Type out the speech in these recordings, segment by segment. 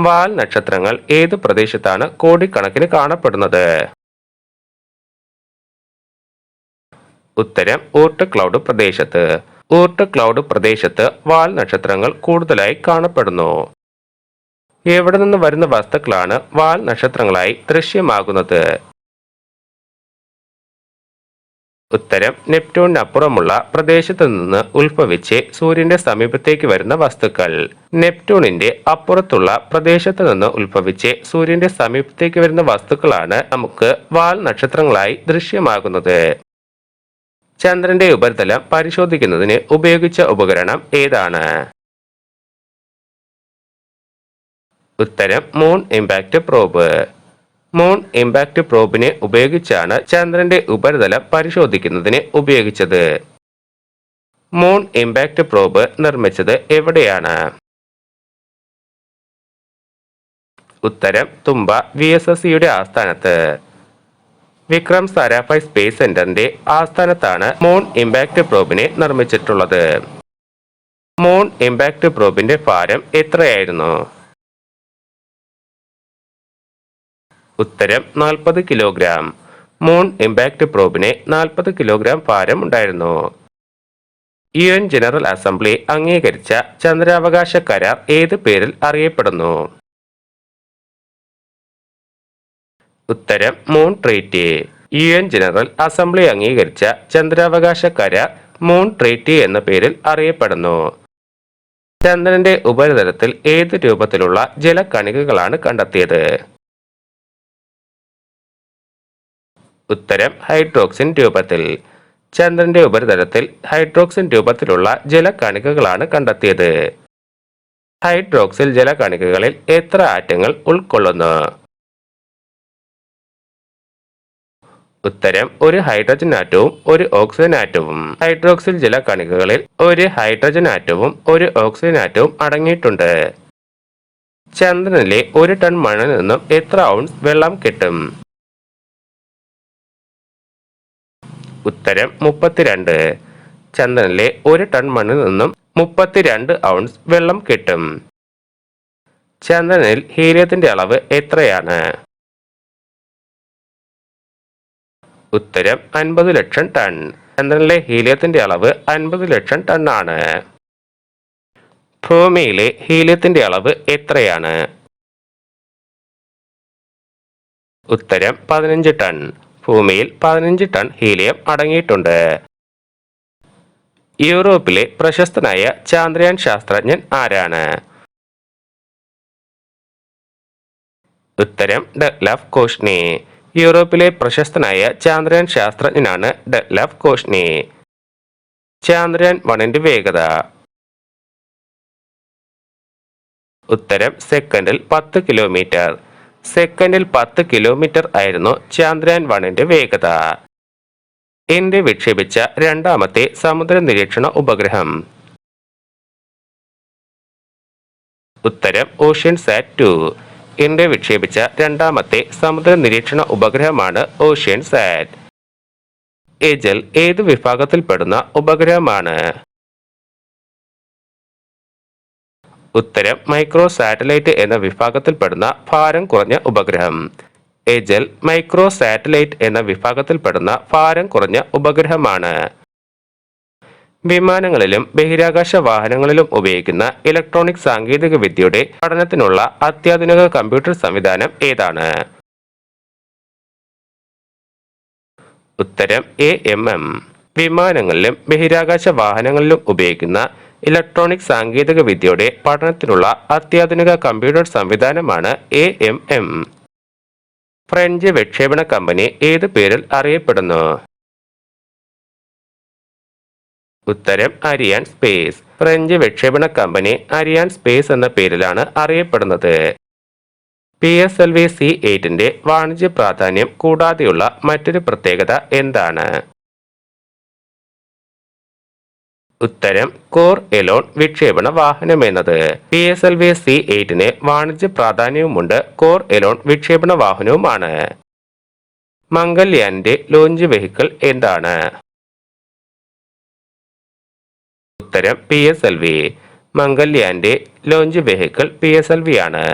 വാൽ നക്ഷത്രങ്ങൾ ഏത് പ്രദേശത്താണ് കോടിക്കണക്കിന് കാണപ്പെടുന്നത്? ഉത്തരം ഊർട്ട് ക്ലൗഡ് പ്രദേശത്ത്. ഊർട്ട് ക്ലൗഡ് പ്രദേശത്ത് വാൽ നക്ഷത്രങ്ങൾ കൂടുതലായി കാണപ്പെടുന്നു. എവിടെ നിന്ന് വരുന്ന വസ്തുക്കളാണ് വാൽ നക്ഷത്രങ്ങളായി ദൃശ്യമാകുന്നത്? ഉത്തരം നെപ്റ്റ്യൂണിനപ്പുറമുള്ള പ്രദേശത്ത് നിന്ന് ഉത്ഭവിച്ച് സൂര്യന്റെ സമീപത്തേക്ക് വരുന്ന വസ്തുക്കൾ. നെപ്റ്റ്യൂണിന്റെ അപ്പുറത്തുള്ള പ്രദേശത്ത് നിന്ന് ഉത്ഭവിച്ച് സൂര്യന്റെ സമീപത്തേക്ക് വരുന്ന വസ്തുക്കളാണ് നമുക്ക് വാൽ നക്ഷത്രങ്ങളായി ദൃശ്യമാകുന്നത്. ചന്ദ്രന്റെ ഉപരിതലം പരിശോധിക്കുന്നതിന് ഉപയോഗിച്ച ഉപകരണം ഏതാണ്? ഉത്തരം moon impact probe. Moon impact പ്രോബിനെ ഉപയോഗിച്ചാണ് ചന്ദ്രന്റെ ഉപരിതലം പരിശോധിക്കുന്നതിന് ഉപയോഗിച്ചത്. മൂൺ ഇമ്പാക്ട് പ്രോബ് നിർമ്മിച്ചത് എവിടെയാണ്? ഉത്തരം തുമ്പ VSSCയുടെ ആസ്ഥാനത്ത്. വിക്രം സാരാഭായ് സ്പേസ് സെന്ററിന്റെ ആസ്ഥാനത്താണ് മൂൺ ഇമ്പാക്ട് പ്രോബിനെ നിർമ്മിച്ചിട്ടുള്ളത്. മൂൺ ഇമ്പാക്ട് പ്രോബിന്റെ ഭാരം എത്രയായിരുന്നു? ഉത്തരം 40 കിലോഗ്രാം. മൂൺ ഇമ്പാക്ട് പ്രോബിന് 40 കിലോഗ്രാം ഭാരം ഉണ്ടായിരുന്നു. UN ജനറൽ അസംബ്ലി അംഗീകരിച്ച ചന്ദ്രാവകാശ കരാർ ഏത് പേരിൽ അറിയപ്പെടുന്നു? ഉത്തരം moon treaty. UN general assembly അംഗീകരിച്ച ചന്ദ്രാവകാശ കരാർ മൂൺ ട്രീറ്റി എന്ന പേരിൽ അറിയപ്പെടുന്നു. ചന്ദ്രന്റെ ഉപരിതലത്തിൽ ഏത് രൂപത്തിലുള്ള ജലകണികകളാണ് കണ്ടെത്തിയത്? ഉത്തരം ഹൈഡ്രോക്സിൻ രൂപത്തിൽ. ചന്ദ്രന്റെ ഉപരിതലത്തിൽ ഹൈഡ്രോക്സിൻ രൂപത്തിലുള്ള ജലകണികകളാണ് കണ്ടെത്തിയത്. ഹൈഡ്രോക്സിൽ ജലകണികകളിൽ എത്ര ആറ്റങ്ങൾ ഉൾക്കൊള്ളുന്നു? ഉത്തരം ഒരു ഹൈഡ്രജൻ ആറ്റവും ഒരു ഓക്സിജൻ ആറ്റവും. ഹൈഡ്രോക്സിൽ ജലകണികകളിൽ ഒരു ഹൈഡ്രജൻ ആറ്റവും ഒരു ഓക്സിജൻ ആറ്റവും അടങ്ങിയിട്ടുണ്ട്. ചന്ദ്രനിലെ 1 ടൺ മണ്ണിൽ നിന്നും എത്ര ഔൺസ് വെള്ളം കിട്ടും? ഉത്തരം 32. ചന്ദ്രനിലെ 1 ടൺ മണ്ണിൽ നിന്നും 32 ഔൺസ് വെള്ളം കിട്ടും. ചന്ദ്രനിൽ ഹീലിയത്തിന്റെ അളവ് എത്രയാണ്? ഉത്തരം 50 ലക്ഷം ടൺ. ചന്ദ്രനിലെ ഹീലിയത്തിന്റെ അളവ് 50 ലക്ഷം ടൺ ആണ്. ഭൂമിയിലെ ഹീലിയത്തിന്റെ അളവ് എത്രയാണ്? ഉത്തരം 15 ടൺ. ഭൂമിയിൽ 15 ടൺ ഹീലിയം അടങ്ങിയിട്ടുണ്ട്. യൂറോപ്പിലെ പ്രശസ്തനായ ചാന്ദ്രയാൻ ശാസ്ത്രജ്ഞൻ ആരാണ്? ഉത്തരം ഡഗ്ലഫ് കോഷ്നി. യൂറോപ്പിലെ പ്രശസ്തനായ ചാന്ദ്രയാൻ ശാസ്ത്രജ്ഞനാണ് ഡഗ്ലഫ് കോഷ്നി. ചാന്ദ്രയാൻ 1ന്റെ വേഗത? ഉത്തരം സെക്കൻഡിൽ 10 കിലോമീറ്റർ. സെക്കൻഡിൽ 10 കിലോമീറ്റർ ആയിരുന്നു ചാന്ദ്രയാൻ 1ന്റെ വേഗത. ഇന്ത്യ വിക്ഷേപിച്ച രണ്ടാമത്തെ സമുദ്ര നിരീക്ഷണ ഉപഗ്രഹം? ഉത്തരം ഓഷ്യൻ സാറ്റ് 2. ഇന്ത്യ വിക്ഷേപിച്ച രണ്ടാമത്തെ സമുദ്ര നിരീക്ഷണ ഉപഗ്രഹമാണ് ഓഷ്യൻ സാറ്റ്. എജൽ ഏത് വിഭാഗത്തിൽപ്പെടുന്ന ഉപഗ്രഹമാണ്? ഉത്തരം മൈക്രോ സാറ്റലൈറ്റ് എന്ന വിഭാഗത്തിൽപ്പെടുന്ന ഭാരം കുറഞ്ഞ ഉപഗ്രഹം. എജൽ മൈക്രോ സാറ്റലൈറ്റ് എന്ന വിഭാഗത്തിൽപ്പെടുന്ന ഭാരം കുറഞ്ഞ ഉപഗ്രഹമാണ്. വിമാനങ്ങളിലും ബഹിരാകാശ വാഹനങ്ങളിലും ഉപയോഗിക്കുന്ന ഇലക്ട്രോണിക് സാങ്കേതിക വിദ്യയുടെ പഠനത്തിനുള്ള അത്യാധുനിക കമ്പ്യൂട്ടർ സംവിധാനം ഏതാണ്? ഉത്തരം AMM. വിമാനങ്ങളിലും ബഹിരാകാശ വാഹനങ്ങളിലും ഉപയോഗിക്കുന്ന ഇലക്ട്രോണിക് സാങ്കേതിക വിദ്യയുടെ പഠനത്തിനുള്ള അത്യാധുനിക കമ്പ്യൂട്ടർ സംവിധാനമാണ് AMM. ഫ്രഞ്ച് വിക്ഷേപണ കമ്പനി ഏത് പേരിൽ അറിയപ്പെടുന്നു? ഉത്തരം അരിയാൻ സ്പേസ്. ഫ്രഞ്ച് വിക്ഷേപണ കമ്പനി അരിയാൻ സ്പേസ് എന്ന പേരിലാണ് അറിയപ്പെടുന്നത്. PSLV C8ന്റെ വാണിജ്യ പ്രാധാന്യം കൂടാതെയുള്ള മറ്റൊരു പ്രത്യേകത എന്താണ്? ഉത്തരം കോർ എലോൺ വിക്ഷേപണ വാഹനം എന്നത്. PSLV C8ന് വാണിജ്യ പ്രാധാന്യവുമുണ്ട്, കോർ എലോൺ വിക്ഷേപണ വാഹനവുമാണ്. മംഗൾയാന്റെ ലോഞ്ച് വെഹിക്കിൾ എന്താണ്? ഉത്തരം PSLV. മംഗൾയാന്റെ ലോഞ്ച് വെഹിക്കിൾ PSLV ആണ്.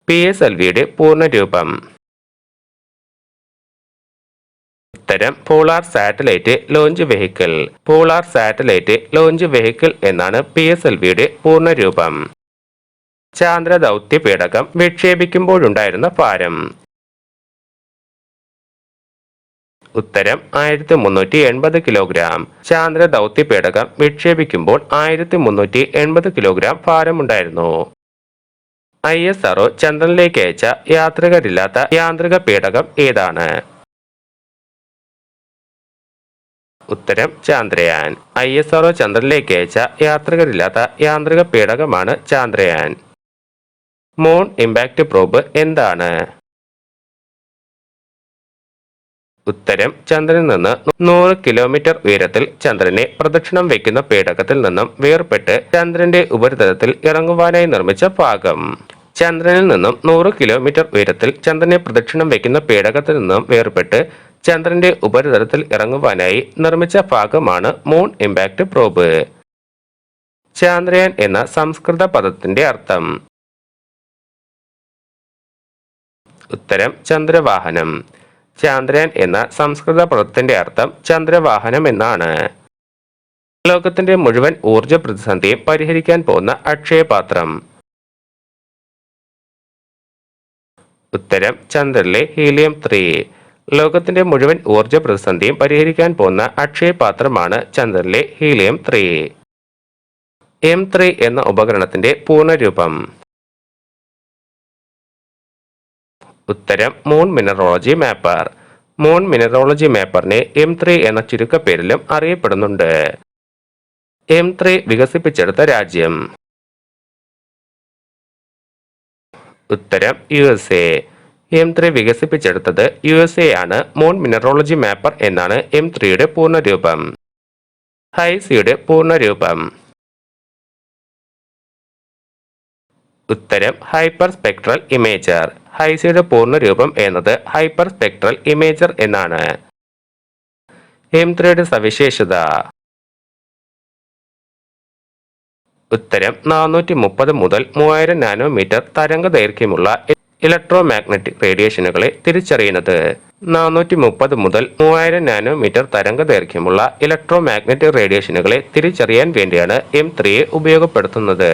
PSLVയുടെ പൂർണ്ണരൂപം? ഉത്തരം polar satellite launch vehicle. Polar satellite launch vehicle എന്നാണ് PSLVയുടെ പൂർണ്ണരൂപം. ചാന്ദ്ര ദൗത്യ പേടകം വിക്ഷേപിക്കുമ്പോഴുണ്ടായിരുന്ന ഭാരം? ഉത്തരം 1380 കിലോഗ്രാം. ചാന്ദ്ര ദൗത്യ പേടകം വിക്ഷേപിക്കുമ്പോൾ 1380 കിലോഗ്രാം ഭാരമുണ്ടായിരുന്നു. ISRO ചന്ദ്രനിലേക്ക് അയച്ച യാത്രികരില്ലാത്ത യാന്ത്രിക പേടകം ഏതാണ്? ഉത്തരം ചാന്ദ്രയാൻ. ISRO ചന്ദ്രനിലേക്ക് അയച്ച യാത്രികരില്ലാത്ത യാന്ത്രിക പേടകമാണ് ചാന്ദ്രയാൻ. മൂൺ ഇമ്പാക്ട് പ്രോബ് എന്താണ്? ഉത്തരം ചന്ദ്രനിൽ നിന്ന് 100 കിലോമീറ്റർ ഉയരത്തിൽ ചന്ദ്രനെ പ്രദക്ഷിണം വയ്ക്കുന്ന പേടകത്തിൽ നിന്നും വേർപെട്ട് ചന്ദ്രന്റെ ഉപരിതലത്തിൽ ഇറങ്ങുവാനായി നിർമ്മിച്ച ഭാഗം. ചന്ദ്രനിൽ നിന്നും 100 കിലോമീറ്റർ ഉയരത്തിൽ ചന്ദ്രനെ പ്രദക്ഷിണം വയ്ക്കുന്ന പേടകത്തിൽ നിന്നും വേർപെട്ട് ചന്ദ്രന്റെ ഉപരിതലത്തിൽ ഇറങ്ങുവാനായി നിർമ്മിച്ച ഭാഗമാണ് മൂൺ ഇമ്പാക്ട് പ്രോബ്. ചാന്ദ്രയാൻ എന്ന സംസ്കൃത പദത്തിന്റെ അർത്ഥം? ഉത്തരം ചന്ദ്രവാഹനം. ചാന്ദ്രയാൻ എന്ന സംസ്കൃത പദത്തിന്റെ അർത്ഥം ചന്ദ്രവാഹനം എന്നാണ്. ലോകത്തിന്റെ മുഴുവൻ ഊർജ പ്രതിസന്ധിയും പരിഹരിക്കാൻ പോകുന്ന അക്ഷയപാത്രം? ഉത്തരം ചന്ദ്രനിലെ ഹീലിയം-3. ലോകത്തിന്റെ മുഴുവൻ ഊർജ പ്രതിസന്ധിയും പരിഹരിക്കാൻ പോകുന്ന അക്ഷയപാത്രമാണ് ചന്ദ്രനിലെ ഹീലിയം-3. M3 എന്ന ഉപകരണത്തിന്റെ പൂർണ്ണരൂപം? ഉത്തരം moon mineralogy mapper. Moon mineralogy മാപ്പറിനെ M3 എന്ന ചുരുക്കപ്പേരിലും അറിയപ്പെടുന്നുണ്ട്. M3 വികസിപ്പിച്ചെടുത്ത രാജ്യം? ഉത്തരം USA. M3 വികസിപ്പിച്ചെടുത്തത് USA ആണ്. മൂൺ മിനറോളജി മാപ്പർ എന്നാണ് M3യുടെ പൂർണ്ണരൂപം. ഹൈസിയുടെ പൂർണ്ണരൂപം? ഉത്തരം ഹൈപ്പർ സ്പെക്ട്രൽ ഇമേജർ. ഹൈസിയുടെ പൂർണ്ണരൂപം എന്നത് ഹൈപ്പർ സ്പെക്ട്രൽ ഇമേജർ എന്നാണ്. M3യുടെ സവിശേഷത? ഉത്തരം 430 മുതൽ 3000 നാനോമീറ്റർ തരംഗ ദൈർഘ്യമുള്ള ഇലക്ട്രോ മാഗ്നറ്റിക് റേഡിയേഷനുകളെ തിരിച്ചറിയുന്നത്. 430 മുതൽ 3000 നാനോമീറ്റർ തരംഗ ദൈർഘ്യമുള്ള ഇലക്ട്രോ മാഗ്നറ്റിക് റേഡിയേഷനുകളെ തിരിച്ചറിയാൻ വേണ്ടിയാണ് M3യെ ഉപയോഗപ്പെടുത്തുന്നത്.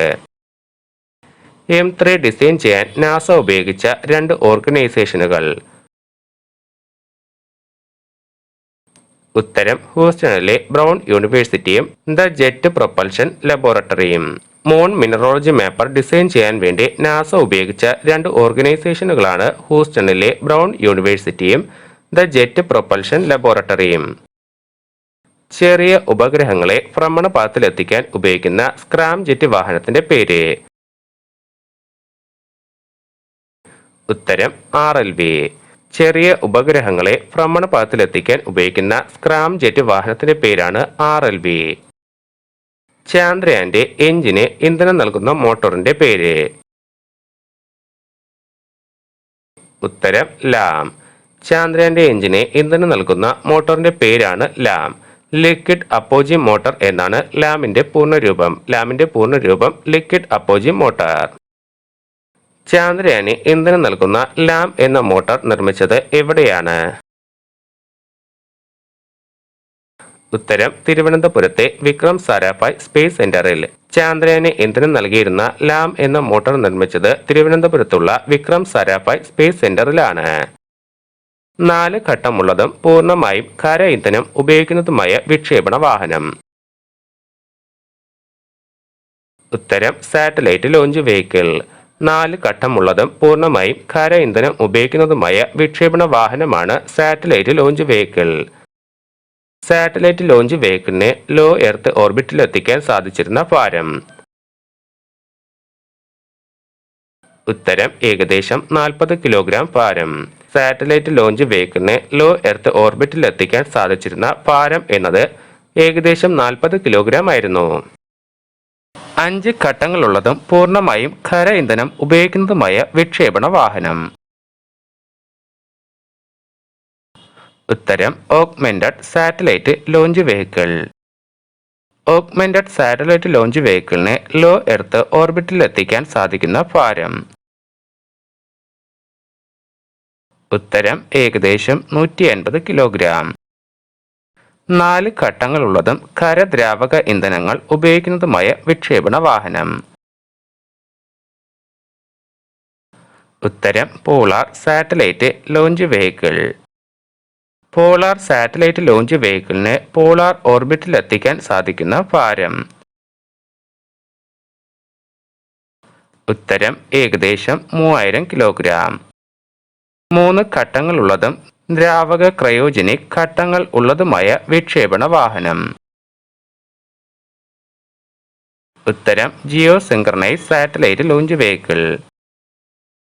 M3 ഡിസൈൻ ചെയ്യാൻ നാസ ഉപയോഗിച്ച 2 ഓർഗനൈസേഷനുകൾ? ഉത്തരം ഹൂസ്റ്റണിലെ ബ്രൗൺ യൂണിവേഴ്സിറ്റിയും ദ ജെറ്റ് പ്രൊപ്പൽഷൻ ലബോറട്ടറിയും. മൂൺ മിനറോളജി മാപ്പർ ഡിസൈൻ ചെയ്യാൻ വേണ്ടി നാസ ഉപയോഗിച്ച 2 ഓർഗനൈസേഷനുകളാണ് ഹൂസ്റ്റണിലെ ബ്രൗൺ യൂണിവേഴ്സിറ്റിയും ദ ജെറ്റ് പ്രൊപ്പൽഷൻ ലബോറട്ടറിയും. ചെറിയ ഉപഗ്രഹങ്ങളെ ഭ്രമണപഥത്തിലെത്തിക്കാൻ ഉപയോഗിക്കുന്ന സ്ക്രാം ജെറ്റ് വാഹനത്തിന്റെ പേര്? ഉത്തരം RLV. ചെറിയ ഉപഗ്രഹങ്ങളെ ഭ്രമണപഥത്തിലെത്തിക്കാൻ ഉപയോഗിക്കുന്ന സ്ക്രാം ജെറ്റ് വാഹനത്തിന്റെ പേരാണ് RLV. ചാന്ദ്രയാന്റെ എഞ്ചിന് ഇന്ധനം നൽകുന്ന മോട്ടോറിന്റെ പേര്? ഉത്തരം ലാം. ചാന്ദ്രയാന്റെ എഞ്ചിന് ഇന്ധനം നൽകുന്ന മോട്ടോറിന്റെ പേരാണ് ലാം. ലിക്വിഡ് അപ്പോജി മോട്ടോർ എന്നാണ് ലാമിന്റെ പൂർണ്ണരൂപം. ലാമിന്റെ പൂർണ്ണരൂപം ലിക്വിഡ് അപ്പോജി മോട്ടോർ. ചാന്ദ്രയാന് ഇന്ധനം നൽകുന്ന ലാം എന്ന മോട്ടോർ നിർമ്മിച്ചത് എവിടെയാണ്? ഉത്തരം തിരുവനന്തപുരത്തെ വിക്രം സാരാഭായ് സ്പേസ് സെന്ററിൽ. ചാന്ദ്രയാന് ഇന്ധനം നൽകിയിരുന്ന ലാം എന്ന മോട്ടോർ നിർമ്മിച്ചത് തിരുവനന്തപുരത്തുള്ള വിക്രം സാരാഭായ് സ്പേസ് സെന്ററിലാണ്. 4 ഘട്ടമുള്ളതും പൂർണ്ണമായും ഖര ഇന്ധനം ഉപയോഗിക്കുന്നതുമായ വിക്ഷേപണ വാഹനം? ഉത്തരം സാറ്റലൈറ്റ് ലോഞ്ച് വെഹിക്കിൾ. 4 ഘട്ടമുള്ളതും പൂർണ്ണമായും ഖര ഇന്ധനം ഉപയോഗിക്കുന്നതുമായ വിക്ഷേപണ വാഹനമാണ് satellite launch vehicle. Satellite launch വെഹിക്കിളിനെ ലോ എർത്ത് ഓർബിറ്റിലെത്തിക്കാൻ സാധിച്ചിരുന്ന ഭാരം? ഉത്തരം ഏകദേശം 40 കിലോഗ്രാം ഭാരം. സാറ്റലൈറ്റ് ലോഞ്ച് വെഹിക്കിളിനെ ലോ എർത്ത് ഓർബിറ്റിലെത്തിക്കാൻ സാധിച്ചിരുന്ന ഭാരം എന്നത് ഏകദേശം 40 കിലോഗ്രാം ആയിരുന്നു. 5 ഘട്ടങ്ങളുള്ളതും പൂർണ്ണമായും ഖര ഇന്ധനം ഉപയോഗിക്കുന്നതുമായ വിക്ഷേപണ വാഹനം? ഉത്തരം augmented satellite launch vehicle. Augmented satellite launch വെഹിക്കിളിനെ ലോ എർത്ത് ഓർബിറ്റിലെത്തിക്കാൻ സാധിക്കുന്ന ഭാരം? ഉത്തരം ഏകദേശം 150 കിലോഗ്രാം. 4 ഘട്ടങ്ങളുള്ളതും ഖരദ്രാവക ഇന്ധനങ്ങൾ ഉപയോഗിക്കുന്നതുമായ വിക്ഷേപണ വാഹനം. ഉത്തരം polar satellite launch vehicle. Polar satellite launch വെഹിക്കിളിന് പോളാർ ഓർബിറ്റിലെത്തിക്കാൻ സാധിക്കുന്ന ഭാരം. ഉത്തരം ഏകദേശം 3000 കിലോഗ്രാം. 3 ഘട്ടങ്ങളുള്ളതും ദ്രാവക ക്രയോജനിക് ഘട്ടങ്ങൾ ഉള്ളതുമായ വിക്ഷേപണ വാഹനം. ഉത്തരം geo synchronise satellite launch vehicle.